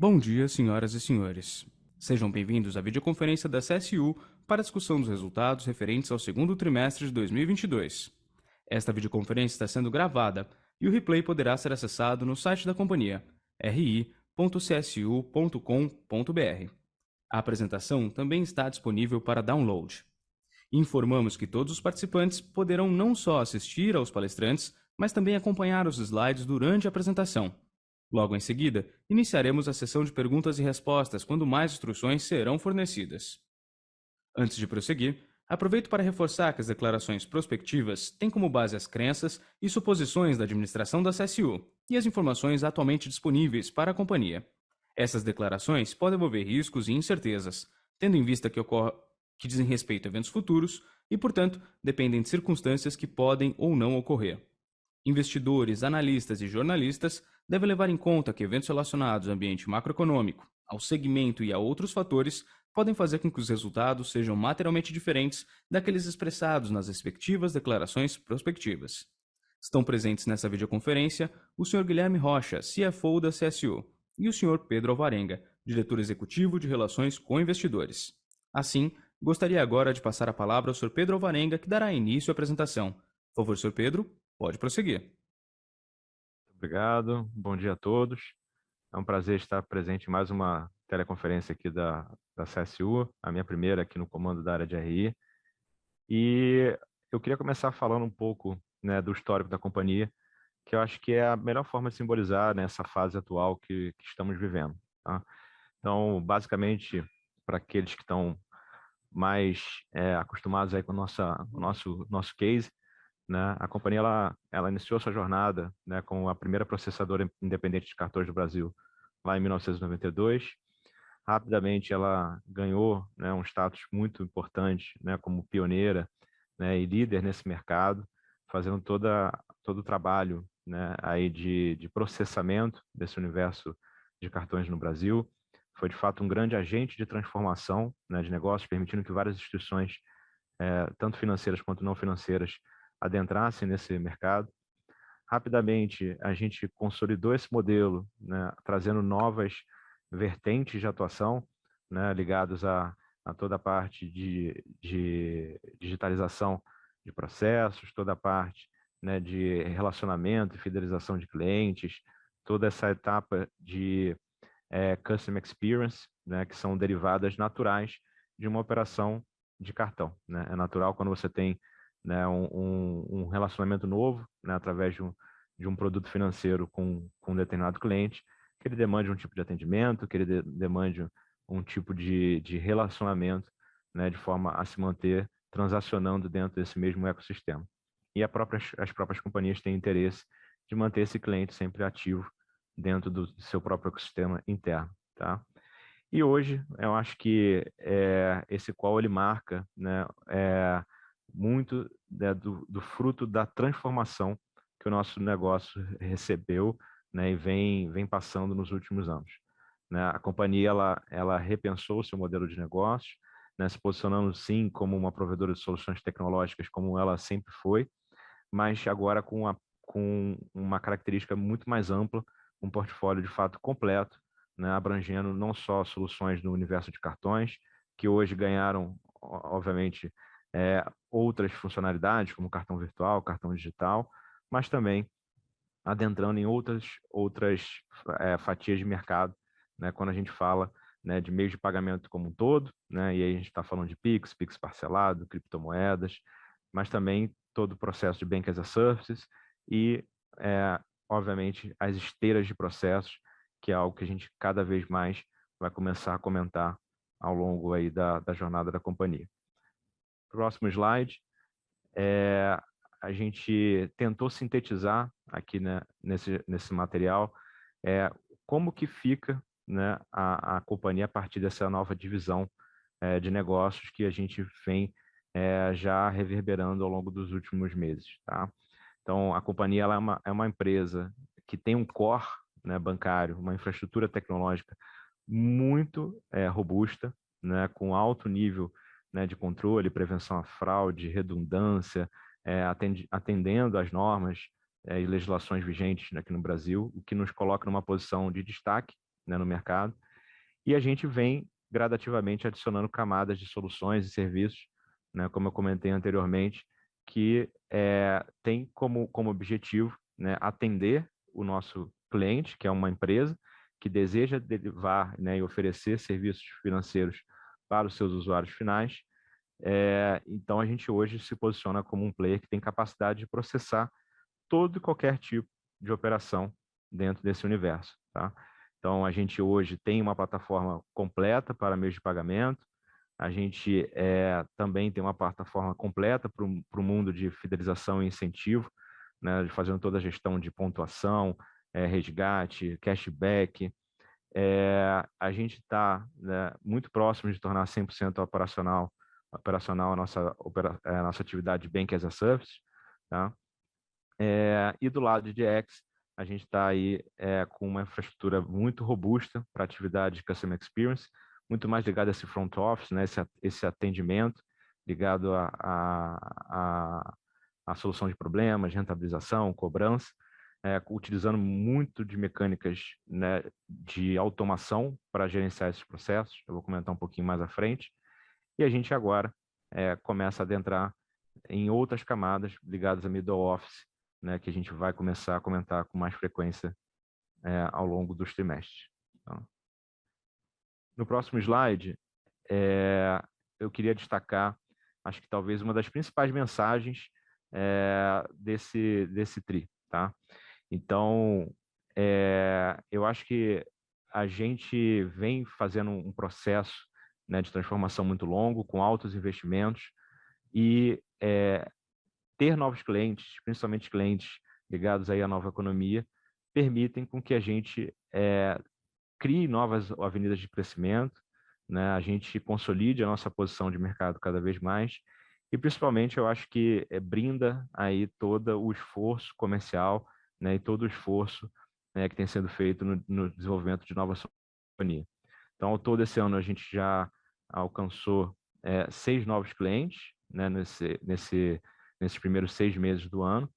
Bom dia, senhoras e senhores. Sejam bem-vindos à videoconferência da CSU para a discussão dos resultados referentes ao segundo trimestre de 2022. Esta videoconferência está sendo gravada e o replay poderá ser acessado no site da companhia, ri.csu.com.br. A apresentação também está disponível para download. Informamos que todos os participantes poderão não só assistir aos palestrantes, mas também acompanhar os slides durante a apresentação. Logo em seguida, iniciaremos a sessão de perguntas e respostas quando mais instruções serão fornecidas. Antes de prosseguir, aproveito para reforçar que as declarações prospectivas têm como base as crenças e suposições da administração da CSU e as informações atualmente disponíveis para a companhia. Essas declarações podem envolver riscos e incertezas, tendo em vista que dizem respeito a eventos futuros e, portanto, dependem de circunstâncias que podem ou não ocorrer. Investidores, analistas e jornalistas devem levar em conta que eventos relacionados ao ambiente macroeconômico, ao segmento e a outros fatores podem fazer com que os resultados sejam materialmente diferentes daqueles expressados nas respectivas declarações prospectivas. Estão presentes nessa videoconferência o Sr. Guilherme Rocha, CFO da CSU, e o Sr. Pedro Alvarenga, diretor executivo de Relações com Investidores. Assim, gostaria agora de passar a palavra ao Sr. Pedro Alvarenga, que dará início à apresentação. Por favor, Sr. Pedro, pode prosseguir. Obrigado, bom dia a todos. É um prazer estar presente em mais uma teleconferência aqui da CSU, a minha primeira aqui no comando da área de RI. E eu queria começar falando um pouco, né, do histórico da companhia, que eu acho que é a melhor forma de simbolizar, né, essa fase atual que estamos vivendo. Tá? Então, basicamente, para aqueles que estão mais acostumados aí com o nosso case, né? A companhia ela iniciou sua jornada, né, com a primeira processadora independente de cartões do Brasil lá em 1992. Rapidamente ela ganhou, né, um status muito importante, né, como pioneira, né, e líder nesse mercado, fazendo todo o trabalho, né, aí de processamento desse universo de cartões no Brasil. Foi de fato um grande agente de transformação, né, de negócios, permitindo que várias instituições, tanto financeiras quanto não financeiras, adentrassem nesse mercado. Rapidamente, a gente consolidou esse modelo, né, trazendo novas vertentes de atuação, né, ligados a toda a parte de digitalização de processos, toda a parte, né, de relacionamento e fidelização de clientes, toda essa etapa de Customer Experience, né, que são derivadas naturais de uma operação de cartão. Né? É natural quando você tem, né, um relacionamento novo, né, através de um produto financeiro com um determinado cliente, que ele demande um tipo de atendimento, que ele demande um tipo de relacionamento, né, de forma a se manter transacionando dentro desse mesmo ecossistema. E as próprias companhias têm interesse de manter esse cliente sempre ativo dentro do seu próprio ecossistema interno, tá? E hoje eu acho que esse qual ele marca, né, muito, né, do fruto da transformação que o nosso negócio recebeu, né, e vem passando nos últimos anos. Né? A companhia ela repensou o seu modelo de negócio, né, se posicionando sim como uma provedora de soluções tecnológicas, como ela sempre foi, mas agora com uma característica muito mais ampla, um portfólio de fato completo, né, abrangendo não só soluções no universo de cartões, que hoje ganharam, obviamente, outras funcionalidades, como cartão virtual, cartão digital, mas também adentrando em outras fatias de mercado, né, quando a gente fala, né, de meios de pagamento como um todo, né, e aí a gente está falando de Pix, Pix parcelado, criptomoedas, mas também todo o processo de Bank as a Service e, obviamente, as esteiras de processos, que é algo que a gente cada vez mais vai começar a comentar ao longo aí da jornada da companhia. Próximo slide. A gente tentou sintetizar aqui, né, nesse material como que fica, né, a companhia a partir dessa nova divisão de negócios que a gente vem já reverberando ao longo dos últimos meses. Tá? Então, a companhia ela é uma empresa que tem um core, né, bancário, uma infraestrutura tecnológica muito robusta, né, com alto nível, né, de controle, prevenção à fraude, redundância, atendendo às normas e legislações vigentes aqui no Brasil, o que nos coloca numa posição de destaque, né, no mercado. E a gente vem gradativamente adicionando camadas de soluções e serviços, né, como eu comentei anteriormente, que tem como objetivo, né, atender o nosso cliente, que é uma empresa que deseja derivar, né, e oferecer serviços financeiros para os seus usuários finais. Então, a gente hoje se posiciona como um player que tem capacidade de processar todo e qualquer tipo de operação dentro desse universo, tá? Então, a gente hoje tem uma plataforma completa para meios de pagamento, a gente também tem uma plataforma completa para o mundo de fidelização e incentivo, né, fazendo toda a gestão de pontuação, resgate, cashback. A gente está, né, muito próximo de tornar 100% operacional a nossa atividade de Bank as a Service, tá? E do lado de X, a gente está aí com uma infraestrutura muito robusta para atividade de Customer Experience, muito mais ligado a esse front office, né, esse atendimento, ligado a solução de problemas, rentabilização, cobrança, utilizando muito de mecânicas, né, de automação para gerenciar esses processos. Eu vou comentar um pouquinho mais à frente. E a gente agora começa a adentrar em outras camadas ligadas a middle office, né, que a gente vai começar a comentar com mais frequência ao longo dos trimestres. Então, no próximo slide, eu queria destacar, acho que talvez uma das principais mensagens desse TRI, tá? Então, eu acho que a gente vem fazendo um processo, né, de transformação muito longo, com altos investimentos, e ter novos clientes, principalmente clientes ligados aí à nova economia, permitem com que a gente crie novas avenidas de crescimento, né? A gente consolide a nossa posição de mercado cada vez mais e, principalmente, eu acho que brinda aí todo o esforço comercial, né, e todo o esforço, né, que tem sendo feito no desenvolvimento de novas companhias. Então, ao todo esse ano, a gente já alcançou 6 novos clientes, né, nesses primeiros 6 meses do ano.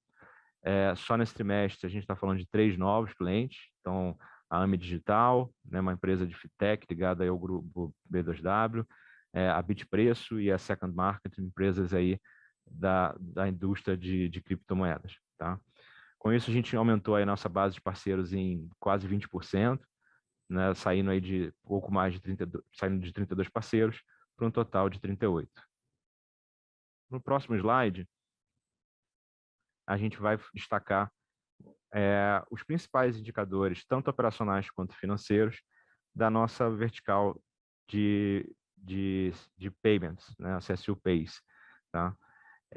Só nesse trimestre, a gente está falando de 3 novos clientes. Então, a AME Digital, né, uma empresa de fintech ligada ao grupo B2W, a Bitpreço e a Second Market, empresas aí da indústria de criptomoedas, tá? Com isso, a gente aumentou aí a nossa base de parceiros em quase 20%, né, saindo aí de pouco mais de 32 parceiros para um total de 38. No próximo slide, a gente vai destacar os principais indicadores, tanto operacionais quanto financeiros, da nossa vertical de payments, né, a CSU Pays, tá?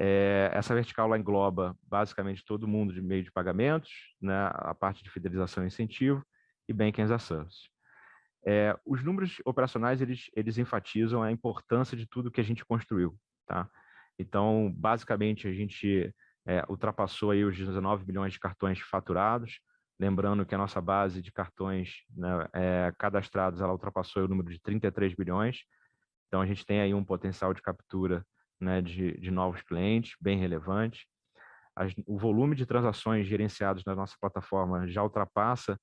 Essa vertical lá engloba basicamente todo mundo de meio de pagamentos, né, a parte de fidelização e incentivo e Banking as a Service. Os números operacionais, eles enfatizam a importância de tudo que a gente construiu, tá? Então, basicamente, a gente ultrapassou aí os 19 bilhões de cartões faturados, lembrando que a nossa base de cartões, né, cadastrados, ela ultrapassou o número de 33 bilhões, então a gente tem aí um potencial de captura, né, de novos clientes bem relevante. O volume de transações gerenciadas na nossa plataforma já ultrapassa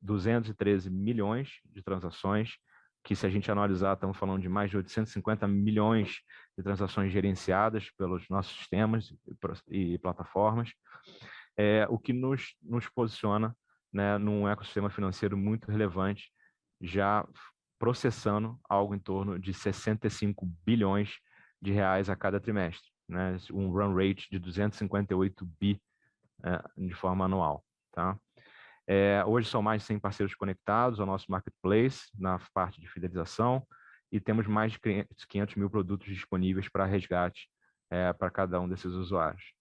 213 milhões de transações, que se a gente analisar, estamos falando de mais de 850 milhões de transações gerenciadas pelos nossos sistemas e plataformas, o que nos posiciona, né, num ecossistema financeiro muito relevante, já processando algo em torno de 65 bilhões de reais a cada trimestre, né, um run rate de 258 bi de forma anual, tá? Hoje são mais de 100 parceiros conectados ao nosso marketplace, na parte de fidelização, e temos mais de 500 mil produtos disponíveis para resgate para cada um desses usuários.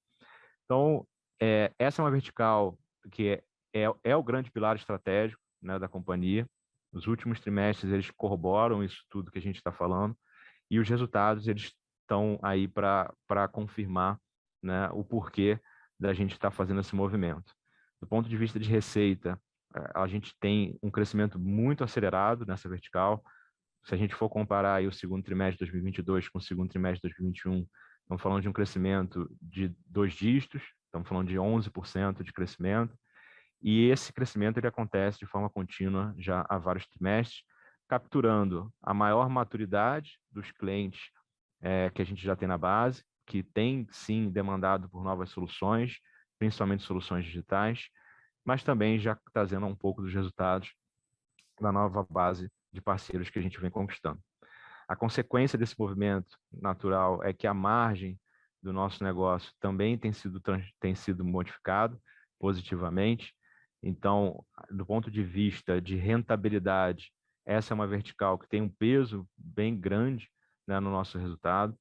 Então, essa é uma vertical que é o grande pilar estratégico, né, da companhia. Nos últimos trimestres, eles corroboram isso tudo que a gente está falando, e os resultados eles estão aí para confirmar, né, o porquê da gente estar fazendo esse movimento. Do ponto de vista de receita, a gente tem um crescimento muito acelerado nessa vertical. Se a gente for comparar aí o segundo trimestre de 2022 com o segundo trimestre de 2021, estamos falando de um crescimento de 2 dígitos, estamos falando de 11% de crescimento. E esse crescimento ele acontece de forma contínua já há vários trimestres, capturando a maior maturidade dos clientes que a gente já tem na base, que tem sim demandado por novas soluções, principalmente soluções digitais, mas também já trazendo um pouco dos resultados da nova base de parceiros que a gente vem conquistando. A consequência desse movimento natural é que a margem do nosso negócio também tem sido modificado positivamente. Então, do ponto de vista de rentabilidade, essa é uma vertical que tem um peso bem grande, né, no nosso resultado.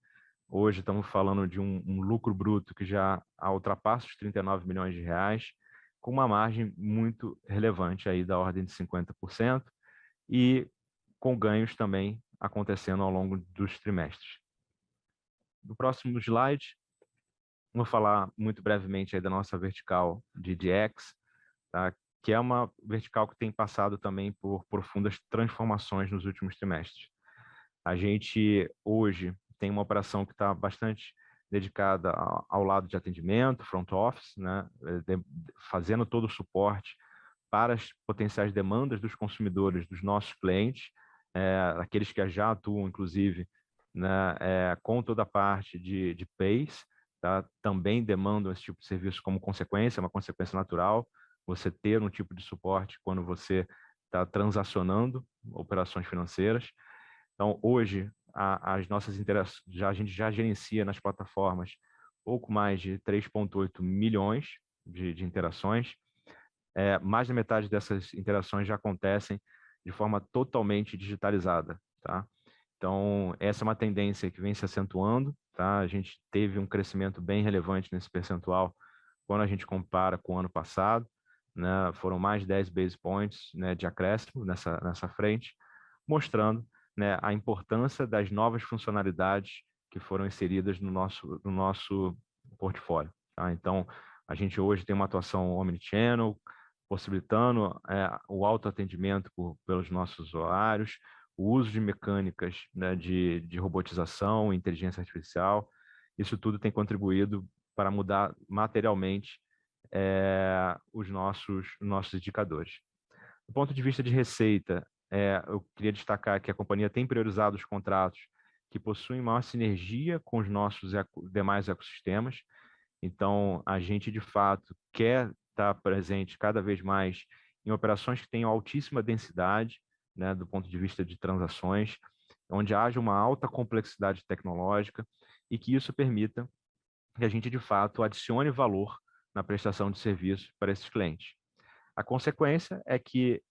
Hoje estamos falando de um lucro bruto que já ultrapassa os 39 milhões de reais, com uma margem muito relevante aí da ordem de 50% e com ganhos também acontecendo ao longo dos trimestres. No próximo slide, vou falar muito brevemente aí da nossa vertical de DX, tá? Que é uma vertical que tem passado também por profundas transformações nos últimos trimestres. A gente hoje tem uma operação que está bastante dedicada ao lado de atendimento, front office, né? Fazendo todo o suporte para as potenciais demandas dos consumidores, dos nossos clientes, aqueles que já atuam, inclusive, né, com toda a parte de PAYs, tá? Também demandam esse tipo de serviço como consequência, uma consequência natural, você ter um tipo de suporte quando você está transacionando operações financeiras. Então, hoje, as nossas interações, a gente já gerencia nas plataformas pouco mais de 3,8 milhões de interações. Mais da metade dessas interações já acontecem de forma totalmente digitalizada, tá? Então, essa é uma tendência que vem se acentuando, tá? A gente teve um crescimento bem relevante nesse percentual quando a gente compara com o ano passado, né? Foram mais de 10 base points, né, de acréscimo nessa frente, mostrando, né, a importância das novas funcionalidades que foram inseridas no nosso portfólio, tá? Então, a gente hoje tem uma atuação omnichannel, possibilitando o autoatendimento pelos nossos usuários, o uso de mecânicas, né, de robotização, inteligência artificial. Isso tudo tem contribuído para mudar materialmente os nossos indicadores. Do ponto de vista de receita, eu queria destacar que a companhia tem priorizado os contratos que possuem maior sinergia com os nossos demais ecossistemas. Então, a gente, de fato, quer estar presente cada vez mais em operações que tenham altíssima densidade, né, do ponto de vista de transações, onde haja uma alta complexidade tecnológica e que isso permita que a gente, de fato, adicione valor na prestação de serviços para esses clientes. A consequência é que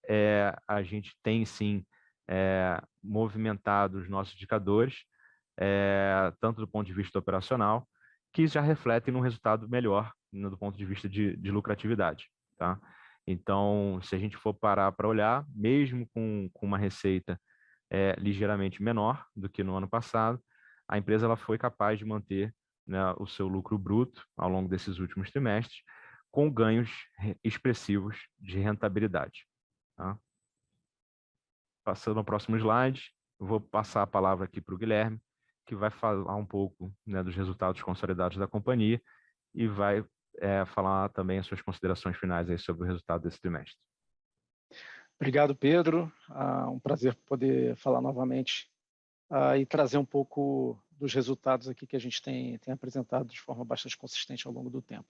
a gente tem, sim, movimentado os nossos indicadores, tanto do ponto de vista operacional, que já refletem num resultado melhor do ponto de vista de lucratividade, tá? Então, se a gente for parar para olhar, mesmo com uma receita ligeiramente menor do que no ano passado, a empresa ela foi capaz de manter, né, o seu lucro bruto ao longo desses últimos trimestres, com ganhos expressivos de rentabilidade, tá? Passando ao próximo slide, eu vou passar a palavra aqui para o Guilherme, que vai falar um pouco, né, dos resultados consolidados da companhia e vai falar também as suas considerações finais aí sobre o resultado desse trimestre. Obrigado, Pedro. Um prazer poder falar novamente e trazer um pouco dos resultados aqui que a gente tem apresentado de forma bastante consistente ao longo do tempo.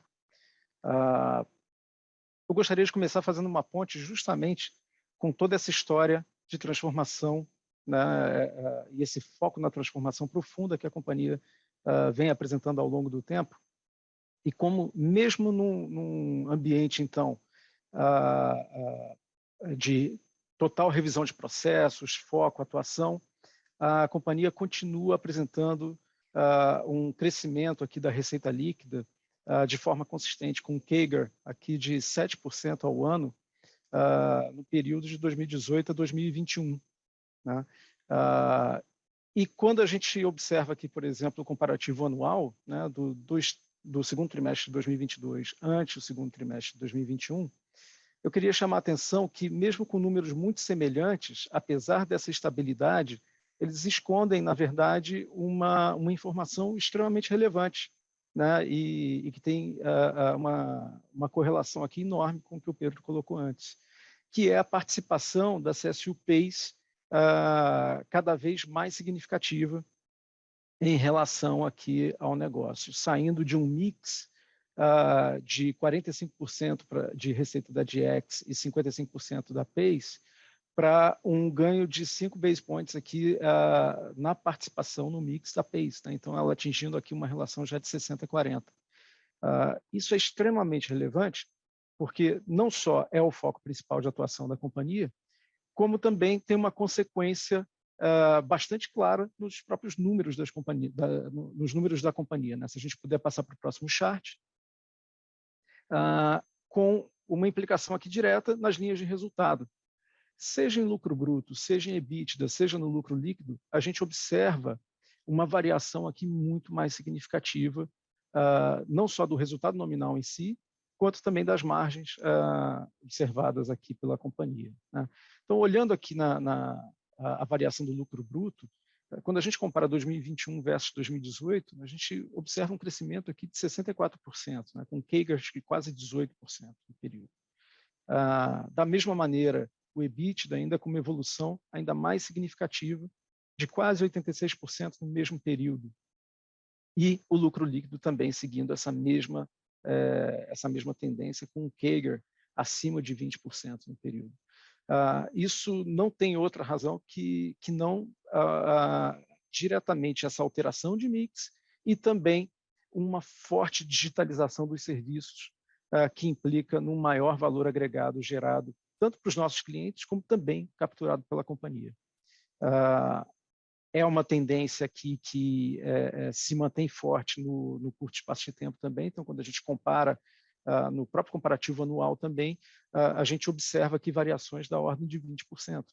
Eu gostaria de começar fazendo uma ponte justamente com toda essa história de transformação, né, e esse foco na transformação profunda que a companhia vem apresentando ao longo do tempo, e como mesmo num ambiente, então, de total revisão de processos, foco, atuação, a companhia continua apresentando um crescimento aqui da receita líquida de forma consistente, com um CAGR aqui de 7% ao ano no período de 2018 a 2021. Né? E quando a gente observa aqui, por exemplo, o comparativo anual, né, do segundo trimestre de 2022 ante o segundo trimestre de 2021, eu queria chamar a atenção que, mesmo com números muito semelhantes, apesar dessa estabilidade, eles escondem, na verdade, uma informação extremamente relevante, né, e que tem uma correlação aqui enorme com o que o Pedro colocou antes, que é a participação da CSU PACE cada vez mais significativa em relação aqui ao negócio, saindo de um mix de 45% de receita da GX e 55% da PACE, para um ganho de 5 base points aqui na participação no mix da PACE. Tá? Então, ela atingindo aqui uma relação já de 60-40. Isso é extremamente relevante, porque não só é o foco principal de atuação da companhia, como também tem uma consequência bastante clara nos próprios números das companhias, nos números da companhia. Né? Se a gente puder passar para o próximo chart, com uma implicação aqui direta nas linhas de resultado. Seja em lucro bruto, seja em EBITDA, seja no lucro líquido, a gente observa uma variação aqui muito mais significativa, não só do resultado nominal em si, quanto também das margens observadas aqui pela companhia. Né? Então, olhando aqui a variação do lucro bruto, quando a gente compara 2021 versus 2018, a gente observa um crescimento aqui de 64%, né, com CAGR de quase 18% no período. Da mesma maneira, o EBITDA ainda com uma evolução ainda mais significativa, de quase 86% no mesmo período. E o lucro líquido também seguindo essa mesma tendência, com um CAGR acima de 20% no período. Isso não tem outra razão que não diretamente essa alteração de mix e também uma forte digitalização dos serviços que implica num maior valor agregado gerado tanto para os nossos clientes como também capturado pela companhia. É uma tendência que se mantém forte no curto espaço de tempo também, então quando a gente compara no próprio comparativo anual também, a gente observa aqui variações da ordem de 20%.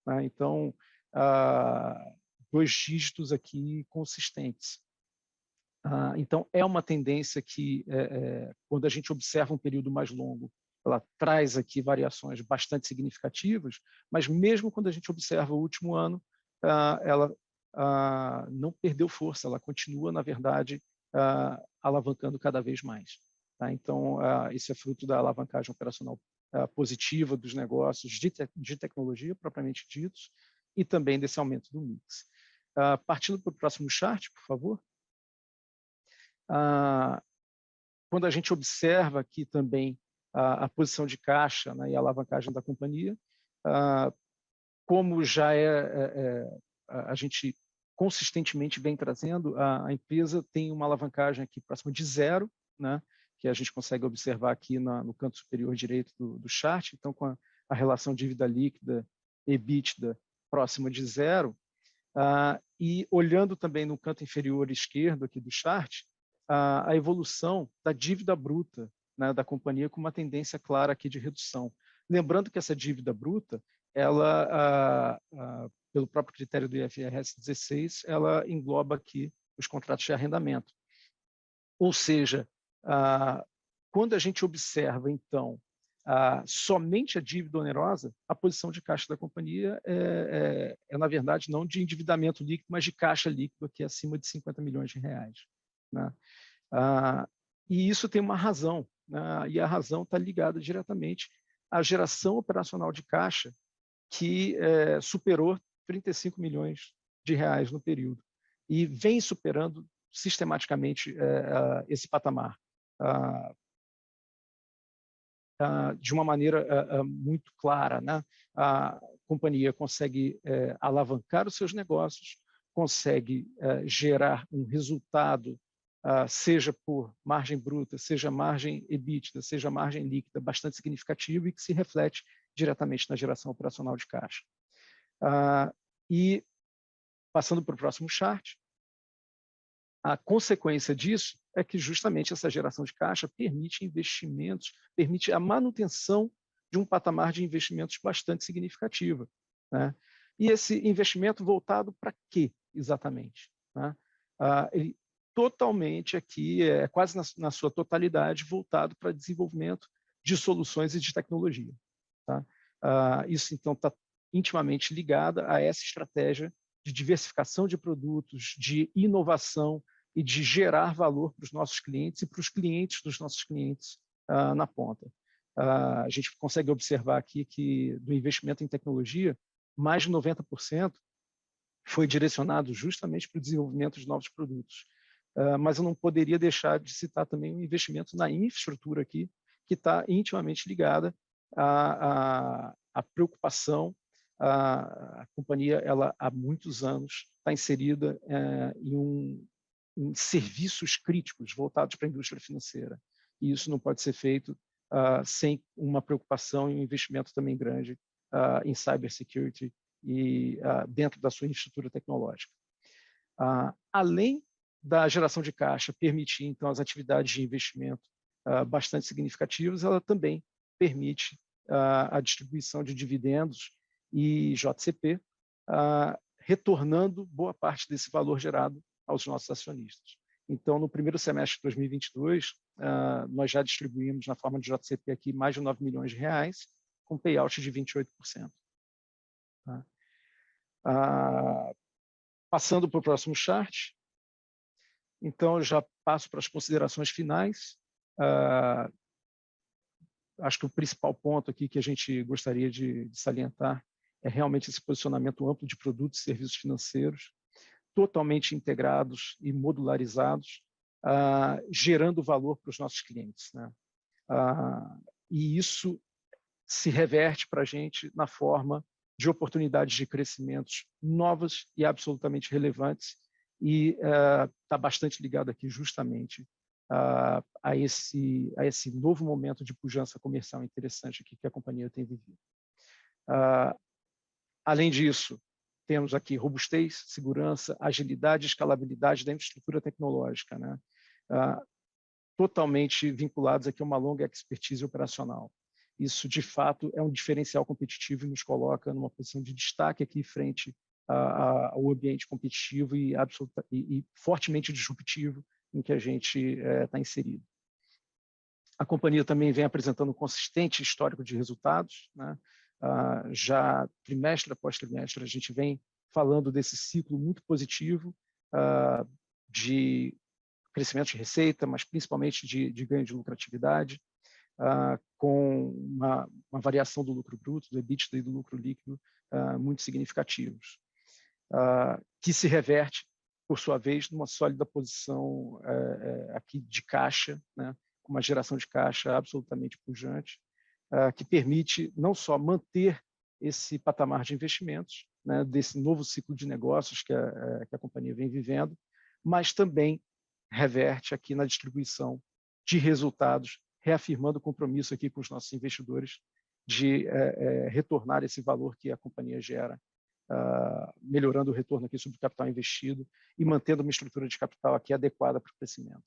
Né? Então, 2 dígitos aqui consistentes. Então, é uma tendência que, quando a gente observa um período mais longo, ela traz aqui variações bastante significativas, mas mesmo quando a gente observa o último ano, ela não perdeu força, ela continua, na verdade, alavancando cada vez mais. Tá? Então, isso é fruto da alavancagem operacional positiva dos negócios de tecnologia, propriamente ditos, e também desse aumento do mix. Partindo para o próximo chart, por favor. Quando a gente observa aqui também a posição de caixa, né, e a alavancagem da companhia, como já a gente consistentemente vem trazendo, a empresa tem uma alavancagem aqui próxima de 0, né, que a gente consegue observar aqui no canto superior direito do chart, então com a relação dívida líquida EBITDA próxima de 0, e olhando também no canto inferior esquerdo aqui do chart, a evolução da dívida bruta, né, da companhia com uma tendência clara aqui de redução. Lembrando que essa dívida bruta, ela, pelo próprio critério do IFRS 16, ela engloba aqui os contratos de arrendamento. Ou seja, quando a gente observa, então, somente a dívida onerosa, a posição de caixa da companhia é, na verdade, não de endividamento líquido, mas de caixa líquido, aqui acima de 50 milhões de reais. Né? E isso tem uma razão, né? E a razão está ligada diretamente à geração operacional de caixa, que superou 35 milhões de reais no período, e vem superando sistematicamente esse patamar. De uma maneira muito clara, né? A companhia consegue alavancar os seus negócios, consegue gerar um resultado, seja por margem bruta, seja margem EBITDA, seja margem líquida, bastante significativo e que se reflete diretamente na geração operacional de caixa. E, passando para o próximo chart, a consequência disso é que justamente essa geração de caixa permite investimentos, permite a manutenção de um patamar de investimentos bastante significativo. Né? E esse investimento voltado para quê, exatamente? Né? Ele totalmente aqui, quase na sua totalidade, voltado para desenvolvimento de soluções e de tecnologia. Tá? Isso, então, está intimamente ligado a essa estratégia de diversificação de produtos, de inovação, e de gerar valor para os nossos clientes e para os clientes dos nossos clientes na ponta. A gente consegue observar aqui que do investimento em tecnologia, mais de 90% foi direcionado justamente para o desenvolvimento de novos produtos. Mas eu não poderia deixar de citar também o investimento na infraestrutura aqui, que está intimamente ligada à preocupação. A companhia, ela há muitos anos, está inserida em serviços críticos voltados para a indústria financeira. E isso não pode ser feito sem uma preocupação e um investimento também grande em cybersecurity e dentro da sua infraestrutura tecnológica. Além da geração de caixa permitir, então, as atividades de investimento bastante significativas, ela também permite a distribuição de dividendos e JCP, retornando boa parte desse valor gerado aos nossos acionistas. Então, no primeiro semestre de 2022, nós já distribuímos na forma de JCP aqui mais de 9 milhões de reais, com payout de 28%. Passando para o próximo chart, então eu já passo para as considerações finais. Acho que o principal ponto aqui que a gente gostaria de salientar é realmente esse posicionamento amplo de produtos e serviços financeiros, totalmente integrados e modularizados, gerando valor para os nossos clientes, né? E isso se reverte para a gente na forma de oportunidades de crescimentos novas e absolutamente relevantes, e está bastante ligado aqui justamente a esse novo momento de pujança comercial interessante aqui que a companhia tem vivido. Além disso, temos aqui robustez, segurança, agilidade e escalabilidade da infraestrutura tecnológica, né? Totalmente vinculados aqui a uma longa expertise operacional. Isso, de fato, é um diferencial competitivo e nos coloca numa posição de destaque aqui frente ao ambiente competitivo e fortemente disruptivo em que a gente está inserido. A companhia também vem apresentando um consistente histórico de resultados, né? Já trimestre após trimestre, a gente vem falando desse ciclo muito positivo de crescimento de receita, mas principalmente de ganho de lucratividade, com uma variação do lucro bruto, do EBITDA e do lucro líquido muito significativos, que se reverte, por sua vez, numa sólida posição aqui de caixa, né, com uma geração de caixa absolutamente pujante, que permite não só manter esse patamar de investimentos, né, desse novo ciclo de negócios que a companhia vem vivendo, mas também reverte aqui na distribuição de resultados, reafirmando o compromisso aqui com os nossos investidores de retornar esse valor que a companhia gera, melhorando o retorno aqui sobre o capital investido e mantendo uma estrutura de capital aqui adequada para o crescimento.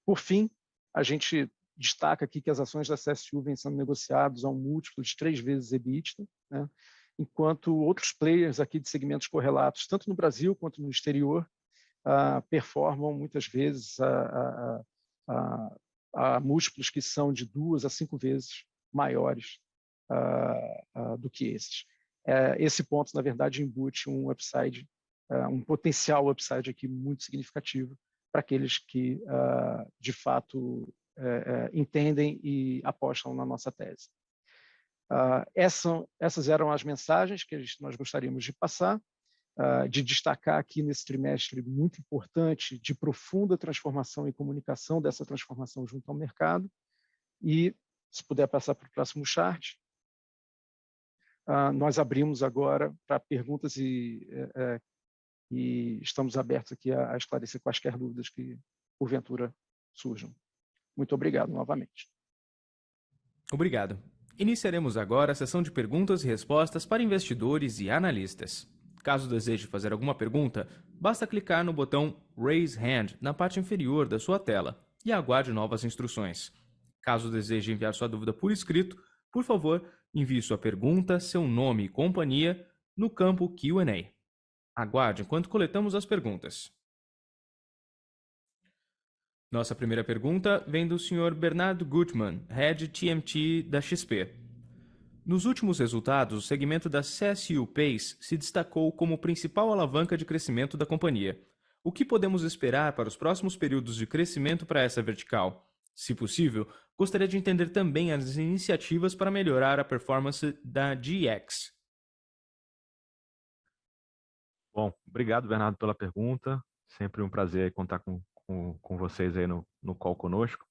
Por fim, a gente destaca aqui que as ações da CSU vêm sendo negociadas a um múltiplo de 3 vezes EBITDA, né? Enquanto outros players aqui de segmentos correlatos, tanto no Brasil quanto no exterior, performam muitas vezes a múltiplos que são de 2 a 5 vezes maiores do que esses. Esse ponto, na verdade, embute um upside, um potencial upside aqui muito significativo para aqueles que, de fato, entendem e apostam na nossa tese. Essas eram as mensagens que nós gostaríamos de passar, de destacar aqui nesse trimestre muito importante de profunda transformação e comunicação dessa transformação junto ao mercado. E, se puder passar para o próximo chart, nós abrimos agora para perguntas e estamos abertos aqui a esclarecer quaisquer dúvidas que, porventura, surjam. Muito obrigado novamente. Obrigado. Iniciaremos agora a sessão de perguntas e respostas para investidores e analistas. Caso deseje fazer alguma pergunta, basta clicar no botão Raise Hand na parte inferior da sua tela e aguarde novas instruções. Caso deseje enviar sua dúvida por escrito, por favor, envie sua pergunta, seu nome e companhia no campo Q&A. Aguarde enquanto coletamos as perguntas. Nossa primeira pergunta vem do Sr. Bernardo Gutmann, Head TMT da XP. Nos últimos resultados, o segmento da CSU PACE se destacou como principal alavanca de crescimento da companhia. O que podemos esperar para os próximos períodos de crescimento para essa vertical? Se possível, gostaria de entender também as iniciativas para melhorar a performance da GX. Bom, obrigado, Bernardo, pela pergunta. Sempre um prazer contar com vocês aí no call conosco.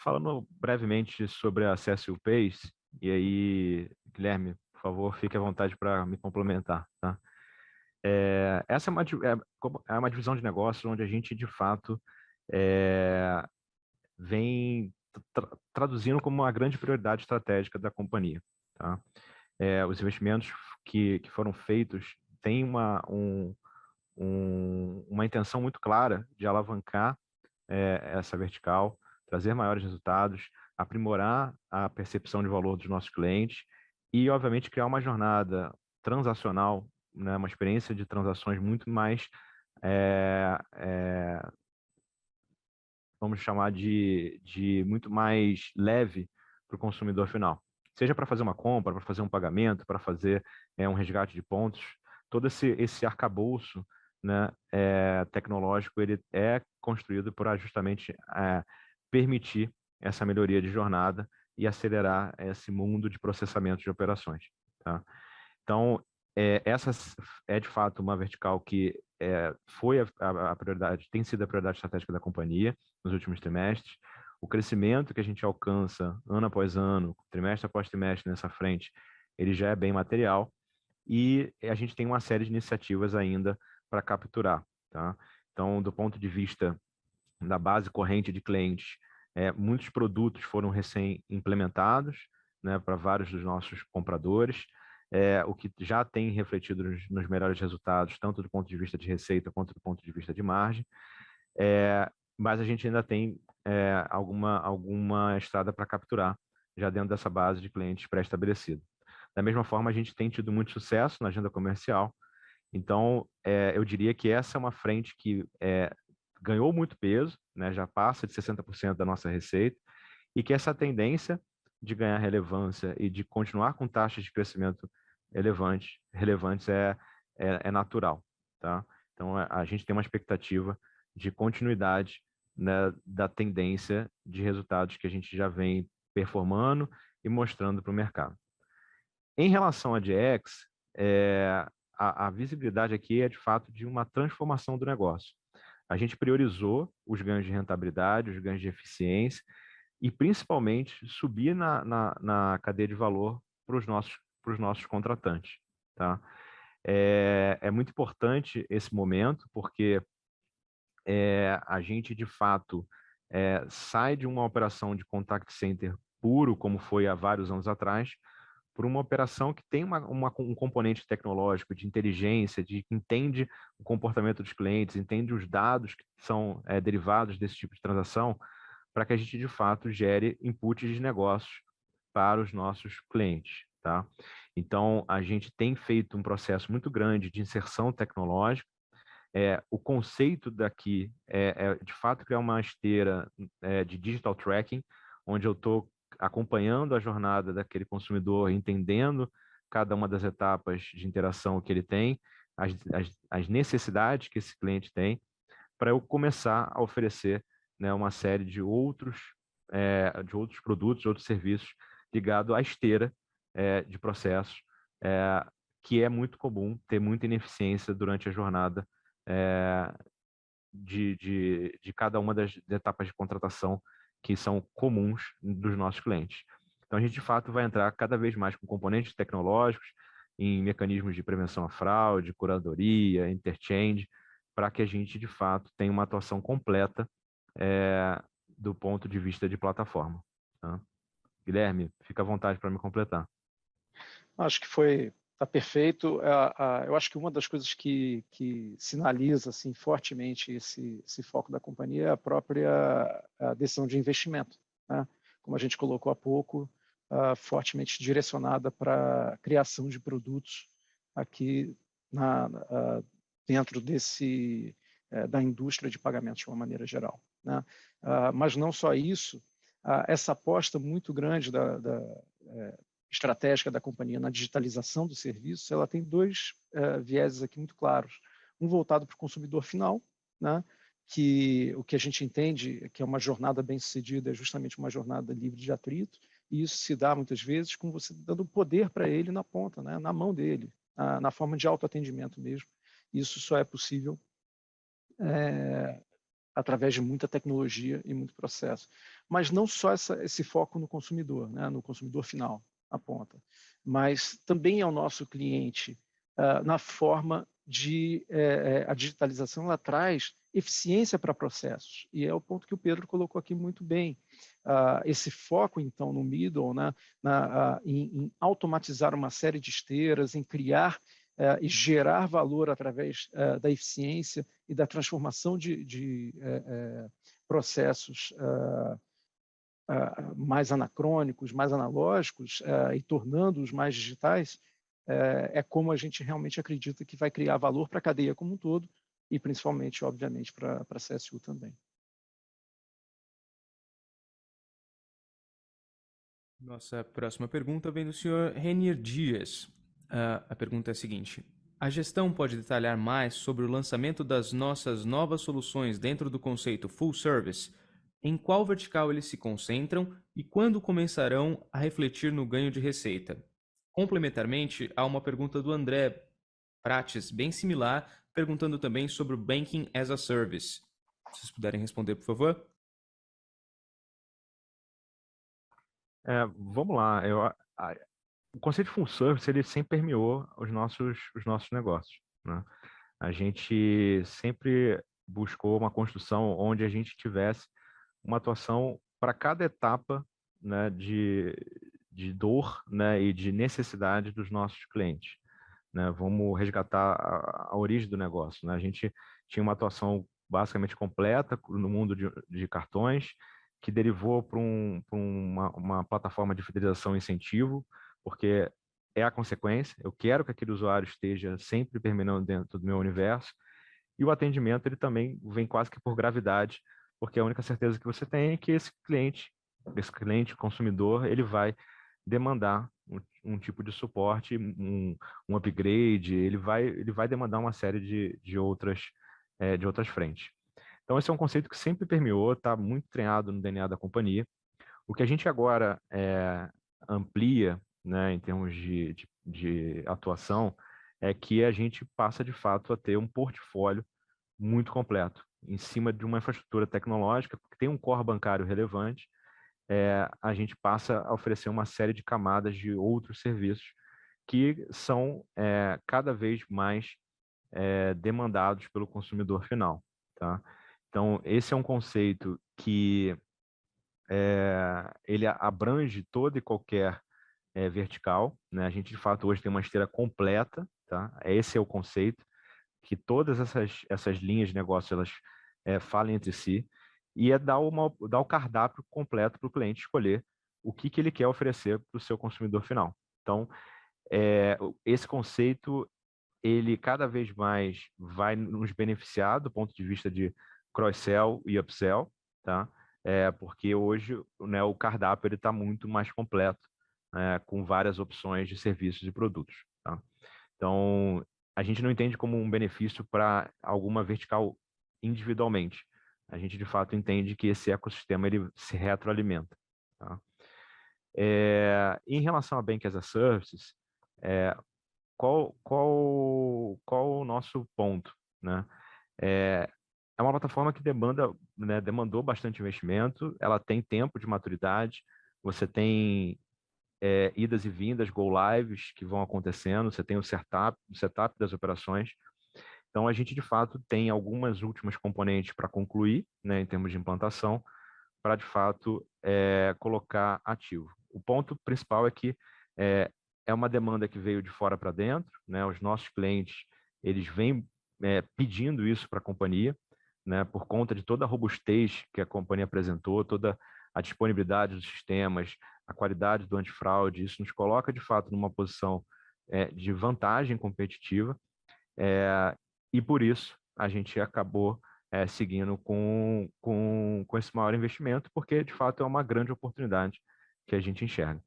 Falando brevemente sobre a CSU Pace, e aí, Guilherme, por favor, fique à vontade para me complementar, tá? Essa é uma divisão de negócios onde a gente, de fato, vem traduzindo como uma grande prioridade estratégica da companhia, tá? Os investimentos que foram feitos têm uma intenção muito clara de alavancar essa vertical, trazer maiores resultados, aprimorar a percepção de valor dos nossos clientes e, obviamente, criar uma jornada transacional, né, uma experiência de transações muito mais, vamos chamar de muito mais leve para o consumidor final. Seja para fazer uma compra, para fazer um pagamento, para fazer um resgate de pontos, todo esse arcabouço, né, tecnológico, ele é construído para justamente permitir essa melhoria de jornada e acelerar esse mundo de processamento de operações, tá? Então, essa é de fato uma vertical que foi a prioridade, tem sido a prioridade estratégica da companhia nos últimos trimestres. O crescimento que a gente alcança ano após ano, trimestre após trimestre nessa frente, ele já é bem material e a gente tem uma série de iniciativas ainda para capturar, tá? Então, do ponto de vista da base corrente de clientes, muitos produtos foram recém-implementados, né, para vários dos nossos compradores, o que já tem refletido nos melhores resultados, tanto do ponto de vista de receita quanto do ponto de vista de margem, mas a gente ainda tem alguma estrada para capturar já dentro dessa base de clientes pré-estabelecida. Da mesma forma, a gente tem tido muito sucesso na agenda comercial, então eu diria que essa é uma frente que ganhou muito peso, né, já passa de 60% da nossa receita, e que essa tendência de ganhar relevância e de continuar com taxas de crescimento relevantes é natural, tá? Então, a gente tem uma expectativa de continuidade, né, da tendência de resultados que a gente já vem performando e mostrando para o mercado. Em relação à GX, a visibilidade aqui é, de fato, de uma transformação do negócio. A gente priorizou os ganhos de rentabilidade, os ganhos de eficiência e, principalmente, subir na cadeia de valor para os nossos contratantes, tá? É muito importante esse momento, porque a gente, de fato, sai de uma operação de contact center puro, como foi há vários anos atrás, por uma operação que tem um componente tecnológico, de inteligência, que entende o comportamento dos clientes, entende os dados que são derivados desse tipo de transação, para que a gente, de fato, gere inputs de negócios para os nossos clientes, tá? Então, a gente tem feito um processo muito grande de inserção tecnológica. O conceito daqui de fato, criar uma esteira de digital tracking, onde eu estou acompanhando a jornada daquele consumidor, entendendo cada uma das etapas de interação que ele tem, as necessidades que esse cliente tem, para eu começar a oferecer, né, uma série de outros produtos, outros serviços ligados à esteira de processos, que é muito comum ter muita ineficiência durante a jornada de cada uma das etapas de contratação que são comuns dos nossos clientes. Então, a gente, de fato, vai entrar cada vez mais com componentes tecnológicos, em mecanismos de prevenção à fraude, curadoria, interchange, para que a gente, de fato, tenha uma atuação completa do ponto de vista de plataforma, tá? Guilherme, fica à vontade para me completar. Acho que está perfeito. Eu acho que uma das coisas que sinaliza assim, fortemente esse foco da companhia é a própria decisão de investimento, né? Como a gente colocou há pouco, fortemente direcionada para a criação de produtos aqui dentro da indústria de pagamentos de uma maneira geral, né? Mas não só isso, essa aposta muito grande estratégica da companhia na digitalização do serviço, ela tem dois vieses aqui muito claros. um voltado para o consumidor final, né? Que o que a gente entende que é uma jornada bem-sucedida é justamente uma jornada livre de atrito, e isso se dá muitas vezes com você dando poder para ele na ponta, né? Na mão dele, na forma de autoatendimento mesmo. Isso só é possível através de muita tecnologia e muito processo. Mas não só esse foco no consumidor, né? No consumidor final, na ponta, mas também ao nosso cliente, na forma de a digitalização ela traz eficiência para processos, e é o ponto que o Pedro colocou aqui muito bem. Esse foco, então, no middle, né, em automatizar uma série de esteiras, em criar e gerar valor através da eficiência e da transformação de processos mais anacrônicos, mais analógicos, e tornando-os mais digitais, é como a gente realmente acredita que vai criar valor para a cadeia como um todo e principalmente, obviamente, para a CSU também. Nossa próxima pergunta vem do senhor Renier Dias. A pergunta é a seguinte: a gestão pode detalhar mais sobre o lançamento das nossas novas soluções dentro do conceito Full Service? Em qual vertical eles se concentram e quando começarão a refletir no ganho de receita? Complementarmente, há uma pergunta do André Prates, bem similar, perguntando também sobre o Banking as a Service. Se vocês puderem responder, por favor. Vamos lá. O conceito de full service ele sempre permeou os nossos negócios, né? A gente sempre buscou uma construção onde a gente tivesse uma atuação para cada etapa, né, de dor, né, e de necessidade dos nossos clientes, né? Vamos resgatar a origem do negócio, né? A gente tinha uma atuação basicamente completa no mundo de cartões, que derivou para uma plataforma de fidelização e incentivo, porque é a consequência. Eu quero que aquele usuário esteja sempre permeando dentro do meu universo. E o atendimento ele também vem quase que por gravidade, porque a única certeza que você tem é que esse cliente consumidor, ele vai demandar um tipo de suporte, um upgrade, ele vai demandar uma série de outras frentes. Então, esse é um conceito que sempre permeou, está muito treinado no DNA da companhia. O que a gente agora amplia, né, em termos de atuação, é que a gente passa, de fato, a ter um portfólio muito completo, em cima de uma infraestrutura tecnológica, que tem um core bancário relevante, a gente passa a oferecer uma série de camadas de outros serviços que são cada vez mais demandados pelo consumidor final, tá? Então, esse é um conceito que ele abrange toda e qualquer vertical, né? A gente, de fato, hoje tem uma esteira completa, tá? Esse é o conceito, que todas essas linhas de negócio, elas falem entre si, e dar o cardápio completo para o cliente escolher o que ele quer oferecer para o seu consumidor final. Então, esse conceito, ele cada vez mais vai nos beneficiar do ponto de vista de cross-sell e upsell, tá? Porque hoje, né, o cardápio ele está muito mais completo, com várias opções de serviços e produtos, tá? Então, a gente não entende como um benefício para alguma vertical individualmente. A gente, de fato, entende que esse ecossistema ele se retroalimenta, tá? Em relação a Bank as a Services, qual o nosso ponto, né? É uma plataforma que demandou bastante investimento, ela tem tempo de maturidade, você tem idas e vindas, go lives que vão acontecendo, você tem o setup das operações. Então, a gente, de fato, tem algumas últimas componentes para concluir, né, em termos de implantação, para, de fato, colocar ativo. O ponto principal é que é uma demanda que veio de fora para dentro, né? Os nossos clientes, eles vêm pedindo isso para a companhia, né, por conta de toda a robustez que a companhia apresentou, toda a disponibilidade dos sistemas, a qualidade do antifraude. Isso nos coloca, de fato, numa posição de vantagem competitiva, e por isso a gente acabou seguindo com esse maior investimento, porque, de fato, é uma grande oportunidade que a gente enxerga.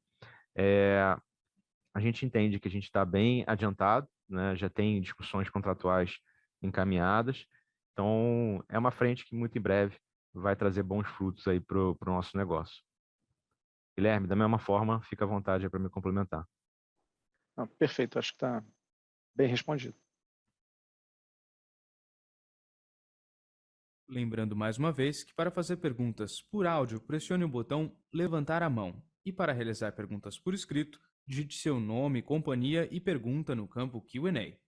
A gente entende que a gente está bem adiantado, né? Já tem discussões contratuais encaminhadas. Então, é uma frente que muito em breve vai trazer bons frutos aí para o nosso negócio. Guilherme, da mesma forma, fica à vontade para me complementar. Perfeito, acho que está bem respondido. Lembrando mais uma vez que para fazer perguntas por áudio, pressione o botão levantar a mão. E para realizar perguntas por escrito, digite seu nome, companhia e pergunta no campo Q&A.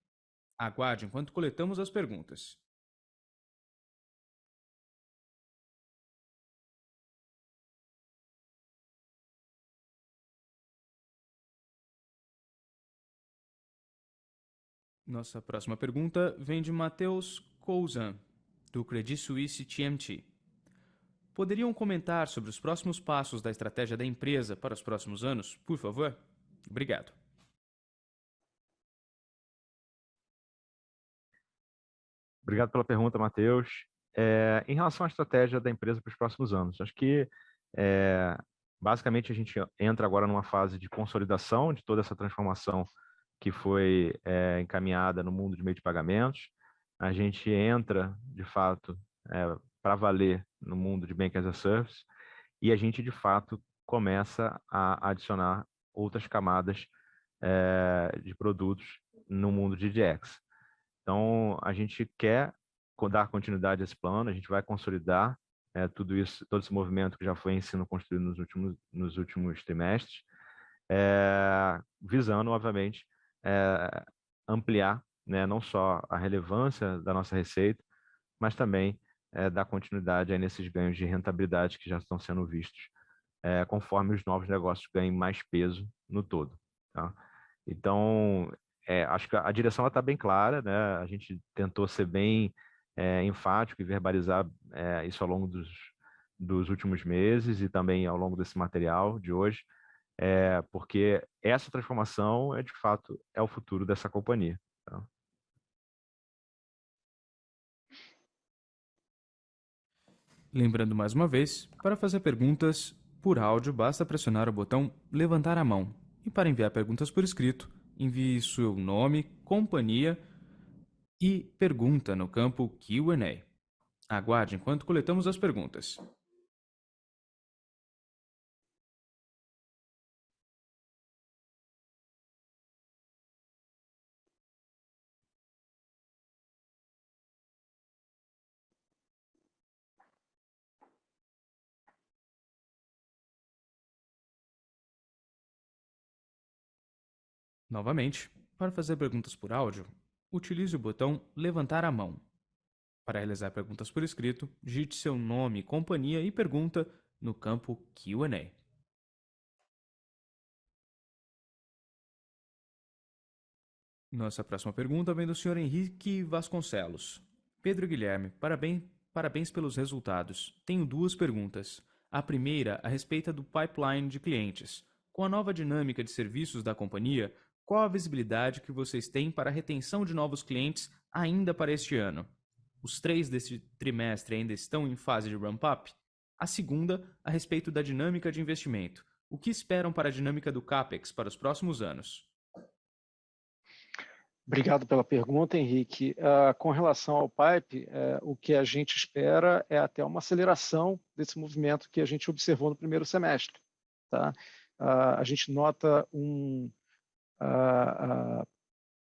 Aguarde enquanto coletamos as perguntas. Nossa próxima pergunta vem de Matheus Couzan, do Credit Suisse TMT. Poderiam comentar sobre os próximos passos da estratégia da empresa para os próximos anos, por favor? Obrigado. Obrigado pela pergunta, Matheus. Em relação à estratégia da empresa para os próximos anos, acho que basicamente a gente entra agora numa fase de consolidação de toda essa transformação que foi encaminhada no mundo de meio de pagamentos. A gente entra, de fato, para valer no mundo de Bank as a Service e a gente, de fato, começa a adicionar outras camadas de produtos no mundo de DX. Então, a gente quer dar continuidade a esse plano, a gente vai consolidar tudo isso, todo esse movimento que já foi sendo construído nos últimos trimestres, visando, obviamente, ampliar, né, não só a relevância da nossa receita, mas também dar continuidade aí nesses ganhos de rentabilidade que já estão sendo vistos, conforme os novos negócios ganhem mais peso no todo. Tá? Então, acho que a direção está bem clara, né? A gente tentou ser bem enfático e verbalizar isso ao longo dos últimos meses e também ao longo desse material de hoje, porque essa transformação de fato, é o futuro dessa companhia. Tá? Lembrando mais uma vez, para fazer perguntas por áudio, basta pressionar o botão levantar a mão. E para enviar perguntas por escrito, envie seu nome, companhia e pergunta no campo Q&A. Aguarde enquanto coletamos as perguntas. Novamente, para fazer perguntas por áudio, utilize o botão levantar a mão. Para realizar perguntas por escrito, digite seu nome, companhia e pergunta no campo Q&A. Nossa próxima pergunta vem do Sr. Henrique Vasconcelos. Pedro e Guilherme, parabéns pelos resultados. Tenho duas perguntas. A primeira a respeito do pipeline de clientes. Com a nova dinâmica de serviços da companhia, qual a visibilidade que vocês têm para a retenção de novos clientes ainda para este ano? Os 3 deste trimestre ainda estão em fase de ramp-up? A segunda a respeito da dinâmica de investimento. O que esperam para a dinâmica do CAPEX para os próximos anos? Obrigado pela pergunta, Henrique. Com relação ao pipe, o que a gente espera é até uma aceleração desse movimento que a gente observou no primeiro semestre. Tá? A gente nota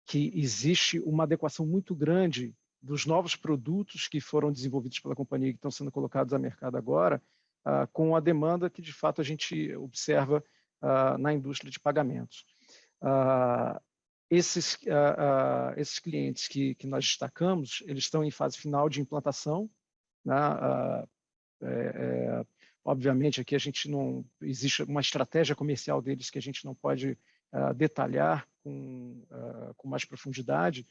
que existe uma adequação muito grande dos novos produtos que foram desenvolvidos pela companhia e que estão sendo colocados a mercado agora, com a demanda que, de fato, a gente observa na indústria de pagamentos. Esses clientes que nós destacamos, eles estão em fase final de implantação, né? Obviamente, aqui a gente não existe uma estratégia comercial deles que a gente não pode detalhar com mais profundidade,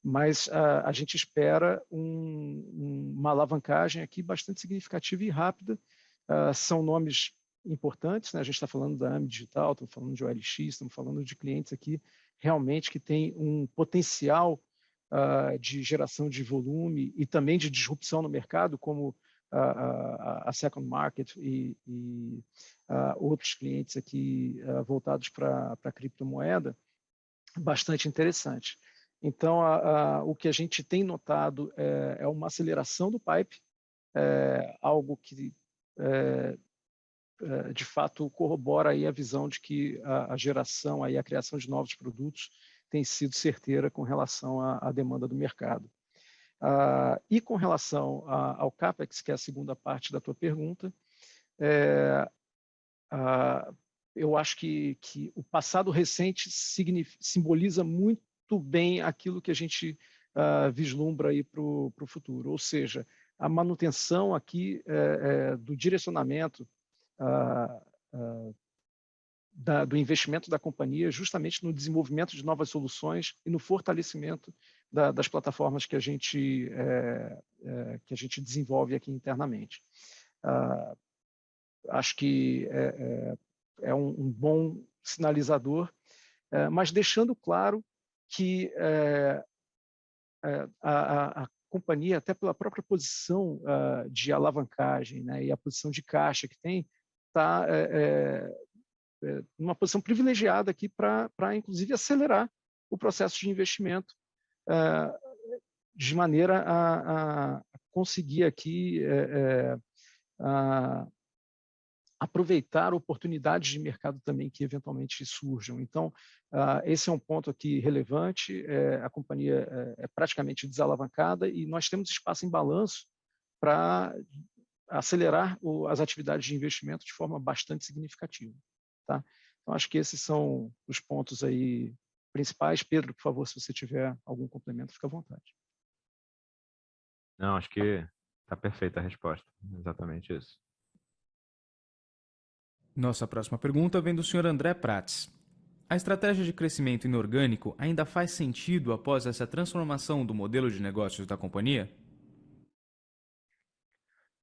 mas a gente espera uma alavancagem aqui bastante significativa e rápida. São nomes importantes, né? A gente está falando da AMI Digital, estamos falando de OLX, estamos falando de clientes aqui realmente que têm um potencial de geração de volume e também de disrupção no mercado, como a Second Market e outros clientes aqui voltados para a criptomoeda, bastante interessante. Então, o que a gente tem notado é uma aceleração do pipe, algo que, de fato, corrobora aí a visão de que a geração, aí, a criação de novos produtos tem sido certeira com relação à demanda do mercado. E com relação ao CAPEX, que é a segunda parte da tua pergunta, eu acho que o passado recente simboliza muito bem aquilo que a gente vislumbra aí para o futuro, ou seja, a manutenção aqui do direcionamento do investimento da companhia justamente no desenvolvimento de novas soluções e no fortalecimento das plataformas que a gente desenvolve aqui internamente. Acho que é um bom sinalizador, mas deixando claro que a companhia, até pela própria posição de alavancagem, né, e a posição de caixa que tem, está numa posição privilegiada aqui para, inclusive, acelerar o processo de investimento de maneira a conseguir aqui aproveitar oportunidades de mercado também que eventualmente surjam. Então, esse é um ponto aqui relevante, a companhia é praticamente desalavancada e nós temos espaço em balanço para acelerar as atividades de investimento de forma bastante significativa. Tá? Então, acho que esses são os pontos aí principais. Pedro, por favor, se você tiver algum complemento, fica à vontade. Não, acho que está perfeita a resposta. Exatamente isso. Nossa próxima pergunta vem do Sr. André Prats. A estratégia de crescimento inorgânico ainda faz sentido após essa transformação do modelo de negócios da companhia?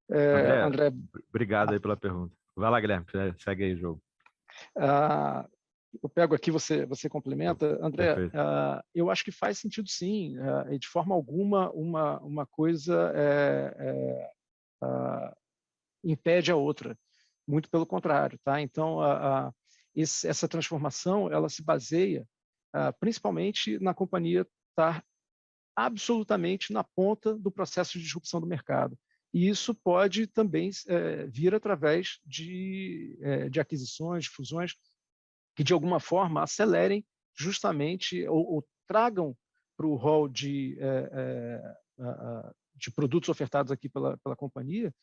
André, obrigado aí pela pergunta. Vai lá, Guilherme, segue aí o jogo. Eu pego aqui, você complementa. André, eu acho que faz sentido sim, e de forma alguma uma coisa impede a outra, muito pelo contrário. Tá? Então, essa transformação ela se baseia principalmente na companhia estar absolutamente na ponta do processo de disrupção do mercado. E isso pode também vir através de aquisições, de fusões, que de alguma forma acelerem justamente ou tragam para o rol de produtos ofertados aqui pela companhia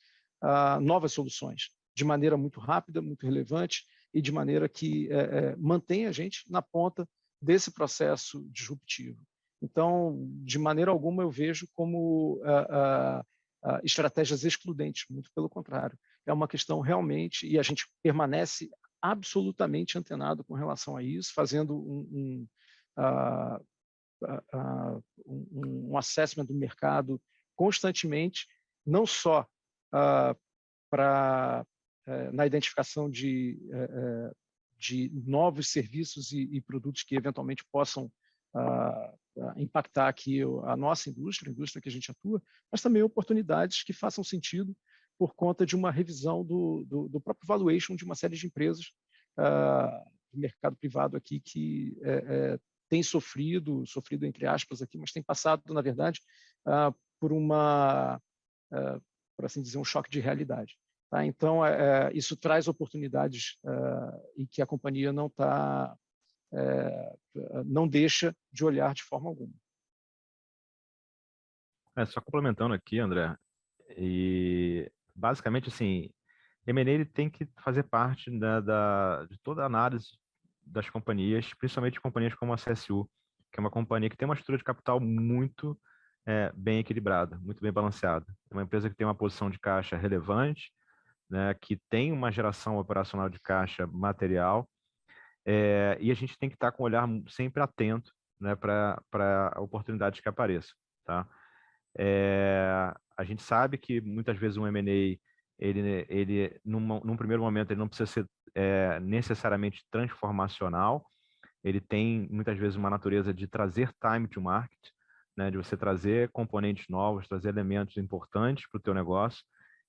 novas soluções, de maneira muito rápida, muito relevante e de maneira que mantenha a gente na ponta desse processo disruptivo. Então, de maneira alguma, eu vejo como estratégias excludentes, muito pelo contrário. É uma questão realmente, e a gente permanece absolutamente antenado com relação a isso, fazendo um assessment do mercado constantemente, não só na identificação de novos serviços e produtos que eventualmente possam impactar aqui a nossa indústria, a indústria que a gente atua, mas também oportunidades que façam sentido por conta de uma revisão do próprio valuation de uma série de empresas do mercado privado aqui que tem sofrido entre aspas aqui, mas tem passado, na verdade, por por assim dizer, um choque de realidade. Tá? Então, isso traz oportunidades e que a companhia não deixa de olhar de forma alguma. Só complementando aqui, André, e basicamente assim, M&A ele tem que fazer parte de toda a análise das companhias, principalmente companhias como a CSU, que é uma companhia que tem uma estrutura de capital muito bem equilibrada, muito bem balanceada. É uma empresa que tem uma posição de caixa relevante, né, que tem uma geração operacional de caixa material, e a gente tem que estar com o olhar sempre atento, né, para oportunidades que apareçam. Tá? A gente sabe que muitas vezes um M&A, ele num primeiro momento, ele não precisa ser necessariamente transformacional, ele tem muitas vezes uma natureza de trazer time to market, né, de você trazer componentes novos, trazer elementos importantes para o teu negócio,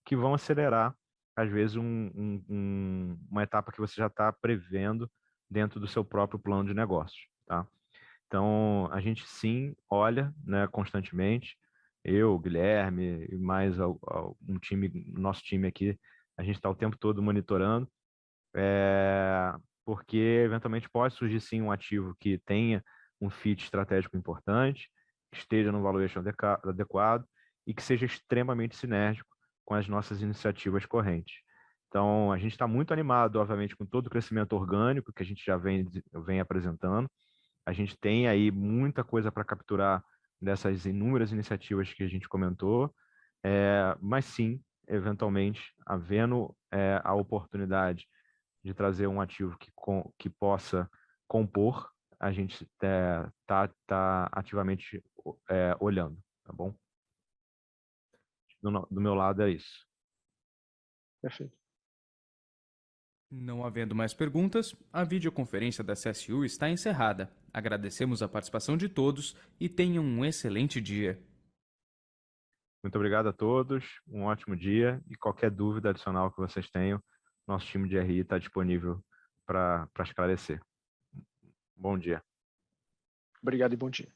que vão acelerar, às vezes, uma etapa que você já está prevendo dentro do seu próprio plano de negócios. Tá? Então, a gente sim olha, né, constantemente. Eu, o Guilherme e mais um time, nosso time aqui, a gente está o tempo todo monitorando, porque eventualmente pode surgir sim um ativo que tenha um fit estratégico importante, que esteja no valuation adequado e que seja extremamente sinérgico com as nossas iniciativas correntes. Então, a gente está muito animado, obviamente, com todo o crescimento orgânico que a gente já vem apresentando. A gente tem aí muita coisa para capturar dessas inúmeras iniciativas que a gente comentou, mas sim, eventualmente, havendo a oportunidade de trazer um ativo que possa compor, a gente tá ativamente olhando, tá bom? Do meu lado é isso. Perfeito. Não havendo mais perguntas, a videoconferência da CSU está encerrada. Agradecemos a participação de todos e tenham um excelente dia. Muito obrigado a todos, um ótimo dia e qualquer dúvida adicional que vocês tenham, nosso time de RI está disponível para esclarecer. Bom dia. Obrigado e bom dia.